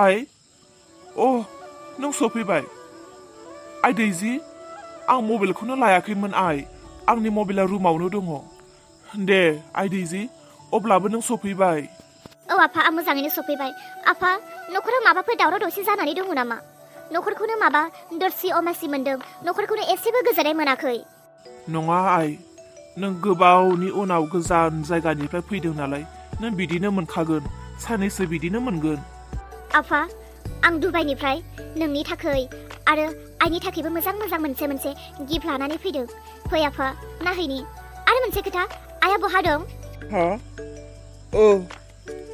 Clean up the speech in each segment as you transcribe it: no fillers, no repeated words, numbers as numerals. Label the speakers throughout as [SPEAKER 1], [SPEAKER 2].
[SPEAKER 1] आइ नों सफैबाय आइ दैजि आं मबाइलखौनो लायाखैमोन आइ आंनि मबाइला रुमावनो दङ दे आइ दैजि अब्लाबो नों सफैबाय
[SPEAKER 2] औ आफा आं मोजाङैनो सफैबाय आफा न'खराव माबाफोर दावराव दावसि जानानै दङ नामा न'खरखौनो माबा दरसि अमासि मोनदों न'खरखौनो एसेबो गोजोननाय मोनाखै
[SPEAKER 1] नङा आइ नों गोबावनि उनाव गोजान जायगानिफ्राय फैदों नालाय नों बिदिनो मोनखागोन सानैसो बिदिनो मोनगोन
[SPEAKER 2] आफा आं दुबाइनिफ्राय नोंनि थाखै आरो आइनि थाखैबो मोजां मोनसे गिफ्ट लानानै फैदों फै आफा नाहैनि आरो मोनसे खोथा आइया बहा दं
[SPEAKER 1] हा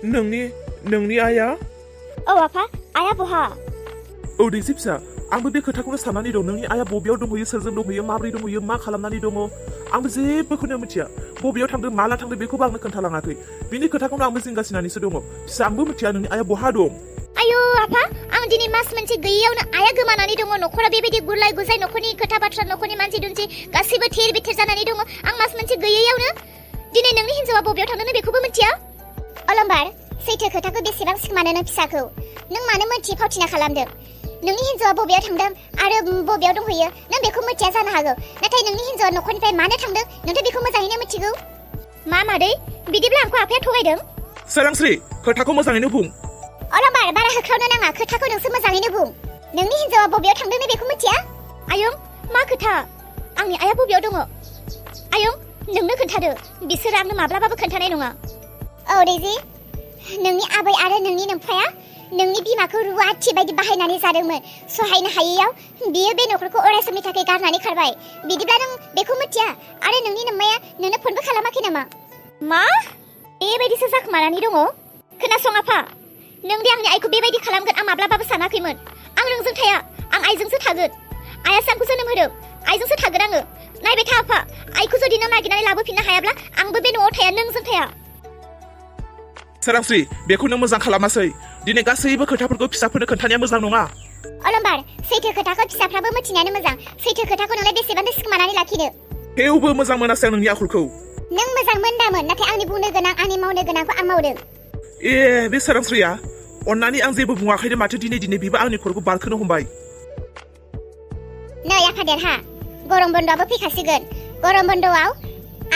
[SPEAKER 1] नोंनि आइया
[SPEAKER 2] औ आफा आइया बहा
[SPEAKER 1] दैजि फिसा आंबो बे खोथाखौनो साननानै दं नोंनि आइया बबेयाव दंहैयो सोरजों दंहैयो माबोरै दंहैयो मा खालामनानै दङ आंबो जेबोखौनो मिथिया बबेयाव थांदों माला थांदों बेखौबो आंनो खोन्थालाङाखै बिनि खोथाखौनो आंबो जिंगासिनानैसो दङ फिसा आंबो मिथिया नोंनि आइया बहा दं
[SPEAKER 2] आयौ आफा आं दिनै मास मोनसे गैयैयावनो आइया गोमानानै दङ न'खरा बेबायदि गुरलाय गुजाय न'खरनि खोथा बाथ्रा न'खरनि मानसि दुमसि गासैबो थेर बेथेर जानानै दङ आं मास मोनसे गैयैयावनो दिनै नोंनि हिन्जावा बबेयाव थांदों बेखौबो मिथिया अलंबार सैथो खोथाखौ बेसेबां सिखमानो नों फिसाखौ नों मानो मोनथि फावथिना खालामदों नोंनि हिन्जावा बबेयाव थांदों आरो बबेयाव दंहैयो नों बेखौ मिथिया जानो हागौ नाथाय नोंनि हिन्जावा न'खरनिफ्राय मानो थांदों नोंथ' बेखौ मोजाङैनो मिथिगौ मा मादै बिदिब्ला आंखौ आफाया थगायदों
[SPEAKER 1] सोरांस्रि खोथाखौ मोजाङैनो बुं
[SPEAKER 2] अलंबार बारा होख्रावनो नाङा खोथाखौ नोंसो मोजाङैनो बुं नोंनि हिन्जावा बबेयाव थांदों बेखौ मिथिया आयं मा खोथा आंनि आइया बबेयाव दङ आयं नोंनो खोन्थादो बिसोर आंनो माब्लाबाबो खोन्थानाय नङा औ दैजि नोंनि आबै आरो नोंनि नोमफाया नोंनि बिमाखौ रुवाथि बायदि बाहायनानै जादोंमोन सहायनो हायैयाव बियो बे न'खरखौ अरायसमनि थाखाय गारनानै खारबाय बिदिब्ला नों बेखौ मिथिया आरो नोंनि नोम्माया नोंनो फनबो खालामाखै नामा मा बेबायदिसो जाखोमानानै दङ खोनासं आफा नों दे आंनि आइखौ बेबायदि खालामगोन आं माब्लाबाबो सानाखैमोन आं नोंजों थाया आं आइजोंसो थागोन आइयासो आंखौ जोनोम होदों आइजोंसो थागोन आङो नायबाय था आफा आइखौ जुदि नों नागिरनानै लाबोफिननो हायाब्ला आंबो बे न'आव थाया नोंजों थाया
[SPEAKER 1] सोरांस्रि बेखौ नों मोजां खालामासै दिनै गासैबो खोथाफोरखौ फिसाफोरनो खोन्थानाया मोजां नङा
[SPEAKER 2] अलंबार सैथो खोथाखौ फिसाफ्राबो मिथिनायानो मोजां सैथो खोथाखौ नोंलाय बेसेबांथो सिखमानानै लाखिनो
[SPEAKER 1] थेवबो मोजां मोनासै आं नोंनि आखलखौ
[SPEAKER 2] नों मोजां मोनदामोन नाथाय आंनि बुंनो गोनां आंनि मावनो गोनांखौ आं मावदों
[SPEAKER 1] बे सोरांस्रिया अन्नानै आं जेबो बुङाखैनो माथो दिनै बिबो आंनि खर'खौ बारखोनो हमबाय
[SPEAKER 2] नै आफा देरहा गरम बन्द'आबो फैखासिगोन गरम बन्द'आव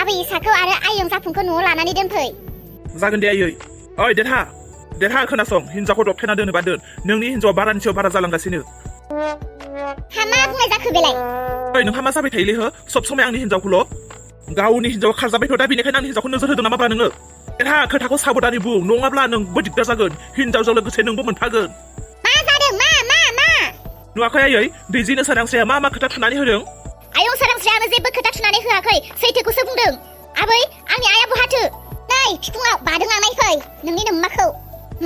[SPEAKER 2] आबै इसाखौ आरो आयं जाफुंखौ न'आव लानानै दोनफै
[SPEAKER 1] जागोन दे आयै ओइ देरहा खोनासं हिन्जावखौ दबथायना दोनोबा दोन नोंनि हिन्जावा बारानि सायाव बारा जालांगासिनो
[SPEAKER 2] हा मा बुंनाय जाखो बेलाय
[SPEAKER 1] ओइ नोंहा मा जाबाय थायोलै हो सब समाय आंनि हिन्जावखौल' गावनि हिन्जावा खारजाबायथ' दा बेनिखायनो आंनि हिन्जावखौ नोजोर होदों नामा नोङो देरहा खोथाखौ साबधानै बुं नङाब्ला नोंबो दिगदार जागोन हिन्जावजों लोगोसे नोंबो मोनफागोन
[SPEAKER 2] मा जादों मा
[SPEAKER 1] नुवाखै आयै दैजिनो सोरांस्रिया मा खोथा थुनानै होदों
[SPEAKER 2] आयं सोरांस्रिया आंनो जेबो खोथा थुनानै होआखै सैथोखौसो बुंदों आबै आंनि आइया बहाथो नै फिफुङाव बादों लांनाय फै नोंनि नोम्माखौ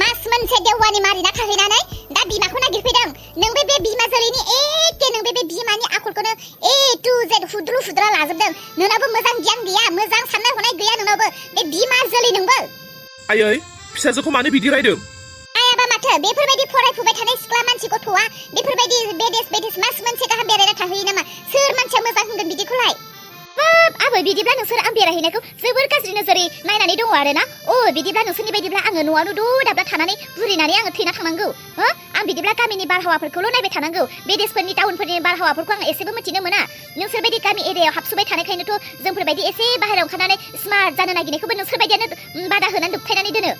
[SPEAKER 2] मास मोनसे देवानि मारिना थाहैनानै दा बिमाखौ नागिरफैदों नों बे बिमा जोलैनि एखे नों बे बिमानि आखलखौनो ए टु जेड हुद्रा लाजोबदों नोंनाबो मोजां गियान गैया मोजां साननाय हनाय गैया नोंनाबो बे बिमा जोलै नोंबो
[SPEAKER 1] आयै फिसाजोखौ मानो बिदि रायदों
[SPEAKER 2] आयाबा माथो बेफोरबायदि फरायफुबाय थानाय सिख्ला मानसि गथ'आ बेफोरबायदि बेदेस मास मोनसे गाहाम बेरायना थाहैयो नामा सोर मानसिया मोजां होनगोन बिदिखौलाय हाब आबै बिदिब्ला नोंसोर आं बेरायहैनायखौ जोबोर गाज्रि नोजोरै नायनानै दङ आरोना बिदिब्ला नोंसोरनि बायदिब्ला आङो न'आवनो दाब्ला थानानै बुरिनानै आङो थैना थांनांगौ आं बिदिब्ला गामिनि बारहावाफोरखौल' नायबाय थानांगौ बेदेसफोरनि टाउनफोरनि बारहावाफोरखौ आं एसेबो मिथिनो मोना नोंसोर बायदि गामि एरियायाव हाबसुबाय थानायखायनोथ' जोंफोरबायदि एसे बाहेरायाव ओंखारनानै स्मार्ट जानो नागिरनायखौबो नोंसोर बायदियानो बादा होनानै दबथायनानै दोनो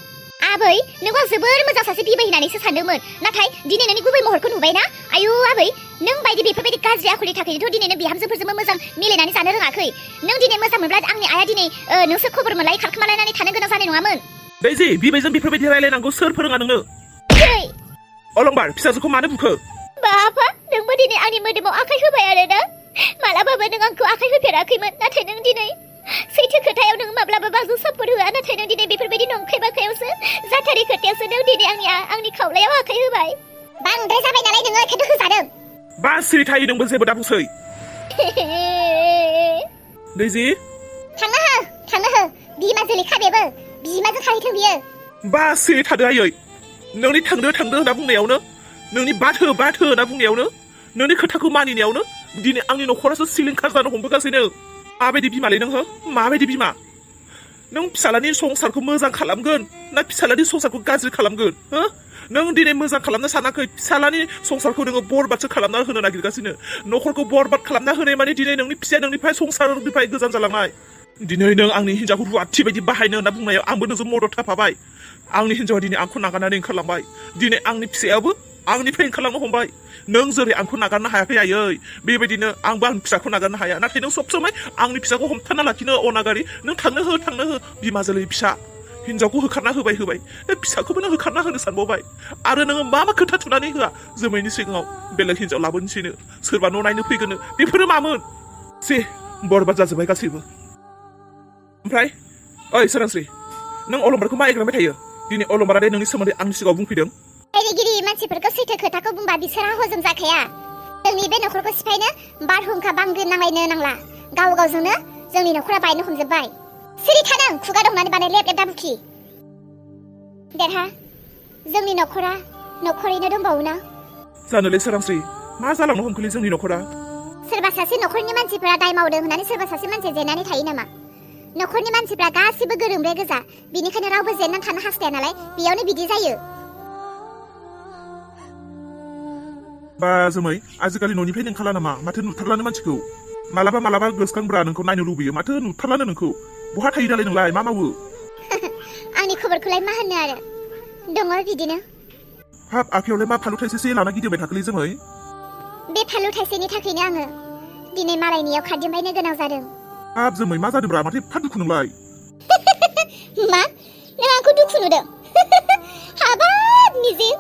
[SPEAKER 2] आबै नोंखौ जोबोर मोजां सासे बिबै होननानैसो सानदोंमोन नाथाय दिनै नोंनि गुबै महरखौ नुबायना आयु आबै नों बायदि बेफोरबायदि गाज्रि आखलनि थाखायनोथ' दिनै नों बिहामजोफोरजोंबो मोजां मिलायनानै जानो रोङाखै नों दिनै मोजां मोनब्ला आंनि आइया दिनै नोंसोर खबर मोनलाय खारखोमालायनानै थानो गोनां जानाय नङामोन
[SPEAKER 1] दैजि बिबैजों बेफोरबायदि रायलायनांगौ सोर फोरोङा नोंनो अलंबार फिसाजोखौ मानो बुखो
[SPEAKER 2] बापा नोंबो दिनै आंनि मोदोमाव आखाइ होबाय आरोना मालाबाबो नों आंखौ आखाइ होफेराखैमोन नाथाय नों दिनै सैथो खोथायाव नों माब्लाबाबो आंजों सापर्ट होआ नाथाय नों दिनै बेफोरबायदि नंखाय बाखायावसो जाथारै खोथायावसो नों दिनै आंनि खावलायाव आखाइ होबाय बांद्राय जाबाय नालाय नोङो एखे दुखु जादों
[SPEAKER 1] बा सिरि थायो नोंबो जेबो दा बुंसै दैजि
[SPEAKER 2] थांनो हो बिमा जोलैखा बेबो बिमाजों थाहैथों बियो
[SPEAKER 1] बा सिरि थादो आयै नोंनि थांदो होनना बुंनायावनो नोंनि बाथो होनना बुंनायावनो नोंनि खोथाखौ मानिनायावनो दिनै आंनि न'खरासो सिलिंखार जानो हमबोगासिनो माबायदि बिमालै नों हो माबायदि बिमा नों फिसालानि संसारखौ मोजां खालामगोन ना फिसालानि संसारखौ गाज्रि खालामगोन हो नों दिनै मोजां खालामनो सानाखै फिसालानि संसारखौ नोङो बरबादसो खालामना होनो नागिरगासिनो न'खरखौ बरबाद खालामना होनाय माने दिनै नोंनि फिसाया नोंनिफ्राय संसारनिफ्राय गोजान जालांनाय दिनै नों आंनि हिन्जावखौ रुवाथि बायदि बाहायनो होनना बुंनायाव आंबो नोंजों मदद होफाबाय आंनि हिन्जावा दिनै आंखौ नागारनानै ओंखारलांबाय दिनै आंनि फिसायाबो आंनिफ्राय ओंखारलांनो हमबाय नों जेरै आंखौ नागारनो हायाखै आयै बेबायदिनो आंबो आंनि फिसाखौ नागारनो हाया नाथाय नों सब समाय आंनि फिसाखौ हमथाना लाखिनो अनागारि नों थांनो हो बिमा जोलै फिसा हिन्जावखौ होखारना होबाय फिसाखौबो नों होखारना होनो सानबावबाय आरो नोङो मा खोथा थुनानै होआ जोमैनि सिगाङाव बेलेग हिन्जाव लाबोनोसैनो सोरबा न' नायनो फैगोननो बेफोरो मामोन जे बरबाद जाजोब्बाय गासैबो ओमफ्राय ओइ सोरांस्रि नों अलंबारखौ मा एग्रांबाय थायो दिनै अलंबारा दे नोंनि सोमोन्दै आंनि सिगाङाव बुंफैदों
[SPEAKER 2] गिरि मानसिफोरखौ सैथो खोथाखौ बुंबा बिसोरहा हजम जाखाया जोंनि बे न'खरखौ सिफायनो बारहुंखा बांग्रि नांलायनो नांला गाव गावजोंनो जोंनि न'खरा बायनो हमजोब्बाय सिरि था नों खुगा दं होननानै बानाय लेब लेब दाबुखि देरहा जोंनि न'खरा न'खरैनो दंबावो ना
[SPEAKER 1] जानोलै सोरांस्रि मा जालांनो हमखोलै जोंनि न'खरा
[SPEAKER 2] सोरबा सासे न'खरनि मानसिफोरा दाय मावदों होननानै सोरबा सासे मानसिया जेननानै थायो नामा न'खरनि मानसिफ्रा गासिबो गोरोंब्रे गोजा बिनिखायनो रावबो जेननानै थानो हास्थाया नालाय बेयावनो बिदि जायो
[SPEAKER 1] बा जोमै आजिखालि न'निफ्रायनो ओंखारला नामा माथो नुथारलानो मानसिखौ मालाबा गोसोखांब्रा नोंखौ नायनो लुबैयो माथो नुथारलानो नोंखौ बहा थायो दालाय नोंलाय मा मावो
[SPEAKER 2] आंनि खबरखौलाय मा होननो आरो दङ बिदिनो
[SPEAKER 1] हाब आखायावलाय मा फालु थाइसेसे लाना गिदिंबाय थाखोलै जोमै
[SPEAKER 2] बे फालु थाइसेनि थाखायनो आङो दिनै मालायनियाव खारदिंबायनो गोनां जादों
[SPEAKER 1] हाब जोमै मा जादोंब्रा माथो एफा दुखु नोंलाय
[SPEAKER 2] मा नों आंखौ दुखु नुदों हाबाब निजे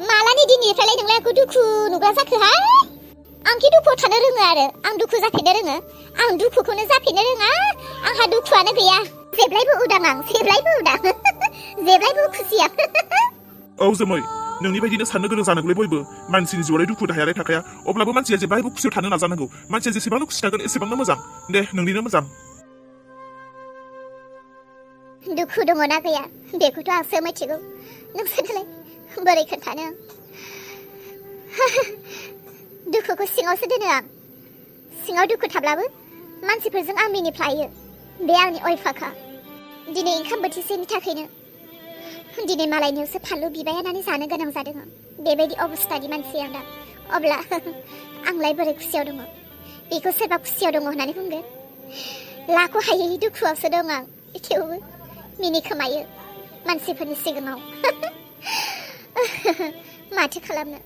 [SPEAKER 2] मालानि दिननिफ्रायलाय नोंलाय आंखौ दुखु नुग्रा जाखोहाय आंखि दुखुआव थानो रोङो आरो आं दुखु जाफेरनो रोङो आं दुखुखौनो जाफेरनो रोङा आंहा दुखुआनो गैया जेब्लायबो उदां आं जेब्लायबो उदां जेब्लायबो खुसिया
[SPEAKER 1] औ जोमै नोंनि बायदिनो साननो गोरों जानांगौलै बयबो मानसिनि जिउआवलाय दुखु दाहायालाय थाखाया अब्लाबो मानसिया जेब्लायबो खुसियाव थानो नाजानांगौ मानसिया जेसेबांनो खुसि थागोन एसेबांनो मोजां दे नोंनिनो मोजां
[SPEAKER 2] दुखु दङना गैया बेखौथ' आंसो मिथिगौ नोंसोरलाय बोरै खोन्थानो दुखुखौ सिङावसो दोनो आं सिङाव दुखु थाब्लाबो मानसिफोरजों आं मिनिफ्लायो बे आंनि अयफाखा दिनै ओंखाम बोथिसेनि थाखायनो दिनै मालायनियावसो फानलु बिबाय होननानै जानो गोनां जादों आं बेबायदि अबस्थानि मानसि आं दा अब्ला आंलाय बोरै खुसियाव दङ बेखौ सोरबा खुसियाव दङ होननानै बुंगोन लाख' हायै दुखुआवसो दं आं थेवबो मिनिखोमायो मानसिफोरनि सिगाङाव माथो खालामनो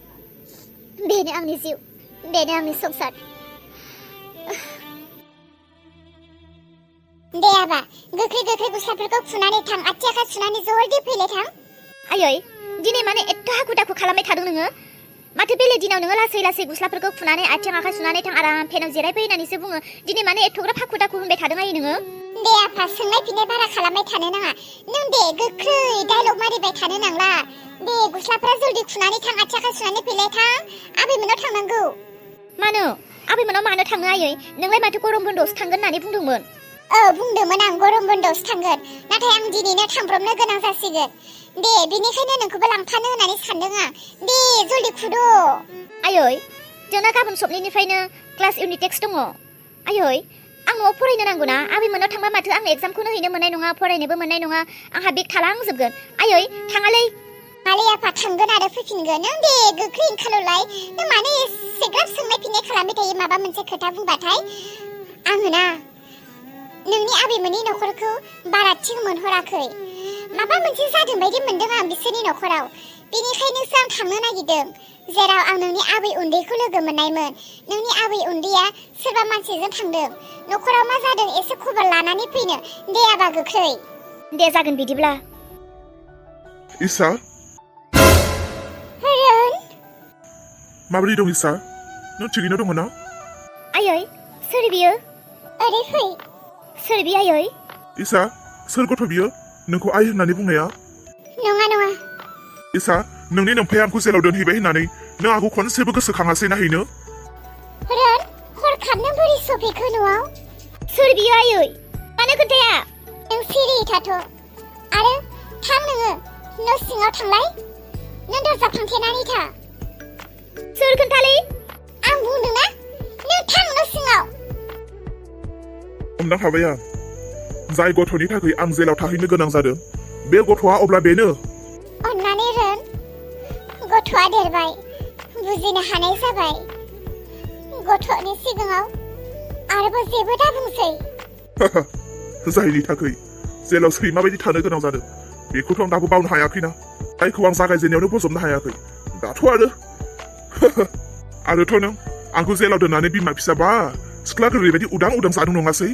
[SPEAKER 2] बेनो आंनि जिउ बेनो आंनि संसार दे आबा गोख्रै गस्लाफोरखौ फुनानै थां आथिं आखाइ सुनानै जल्दि फैलाय थां आयै दिनै माने एथ' हाखु दाखु खालामबाय थादों नोङो माथो बेलेग दिनाव नोङो लासै गस्लाफोरखौ फुनानै आथिं आखाइ सुनानै थां आराम फेनाव जिरायफै होननानैसो बुङो दिनै माने एथ'ग्राब हाखु दाखु होनबाय थादों आयै नोङो दे आफा सोंनाय फिननाय बारा खालामबाय थानो नाङा नों दे गोख्रै डायलग मारिबाय थानो नांला दे गस्लाफोरा जल्दि फुनानै थां आथिं आखाइ सुनानै फैलाय थां आबैमोनाव थांनांगौ मानो आबैमोनाव मानो थाङो आयै नोंलाय माथो गरम बन्द'आवसो थांगोन होननानै बुंदोंमोन बुंदोंमोन आं गरम बन्द'आवसो थांगोन नाथाय आं दिनैनो थांब्रबनो गोनां जासिगोन दे बेनिखायनो नोंखौबो लांफानो होननानै सानदों आं दे जल्दि फुद' आयै जोंना गाबोन सबनिफ्रायनो क्लास इउनिट टेक्स्ट दङ आयै आं न'आव फरायनो नांगौना आबैमोनाव थांबा माथो आं एग्जामखौनो हैनो मोननाय नङा फरायनोबो मोननाय नङा आंहा बेग थालांजोबगोन आयै थाङालै मालै आफा थांगोन आरो फैफिनगोन नों दे गोख्रै ओंखारलाय नों मानो एसेग्राब सोंनाय फिननाय खालामबाय थायो माबा मोनसे खोथा बुंबाथाय आङो ना नोंनि आबैमोननि न'खरखौ बारा थिग मोनहराखै माबा मोनसे जादों बायदि मोनदों आं बिसोरनि न'खराव बेनिखायनोसो आं थांनो नागिरदों जेराव आं नोंनि आबै उन्दैखौ लोगो मोननायमोन नोंनि आबै उन्दैया सोरबा मानसिजों थांदों न'खराव मा जादों एसे खबर लानानै फैनो दे आबा गोख्रै दे जागोन बिदिब्ला
[SPEAKER 1] इसा
[SPEAKER 2] हरन
[SPEAKER 1] माबोरै दं इसा नों थिगैनो दङ ना
[SPEAKER 2] आयै सोर बियो ओरै फै सोर बि आयै
[SPEAKER 1] इसा सोर गथ' बियो नोंखौ आइ होननानै बुंनाया
[SPEAKER 2] नङा
[SPEAKER 1] इसा नोंनि नोमफाया आंखौ जेलाव दोनहैबाय होननानै नों आंखौ खनसेबो गोसोखाङासै नाहैनो
[SPEAKER 2] हरन हरखाब नों बोरै सफैखो न'आव सोर बियो आयै मानो खोन्थाया नों सिरि थाथ' आरो थां नोङो न' सिङाव थांलाय नों दरजा फांथेनानै था सोर खोन्थालै आं बुंदोंना नों थां न' सिङाव
[SPEAKER 1] हमदां हाबाय आं जाय गथ'नि थाखाय आं जेलाव थाहैनो गोनां जादों बे गथ'आ अब्ला बेनो
[SPEAKER 2] अन्नानै रोन गथ'आ देरबाय बुजिनो हानाय जाबाय गथ'नि सिगाङाव आरोबाव जेबो दा बुंसै
[SPEAKER 1] जायनि थाखाय जेलाव सैमा बायदि थानो गोनां जादों बेखौथ' आं दाबो बावनो हायाखैना जायखौ आं जागायजेननायावनो बजबनो हायाखै दाथ' आरोथ' नों आंखौ जेलाव दोननानै बिमा फिसाबा सिख्ला गोरलैबायदि उदां उदां जादों नङासै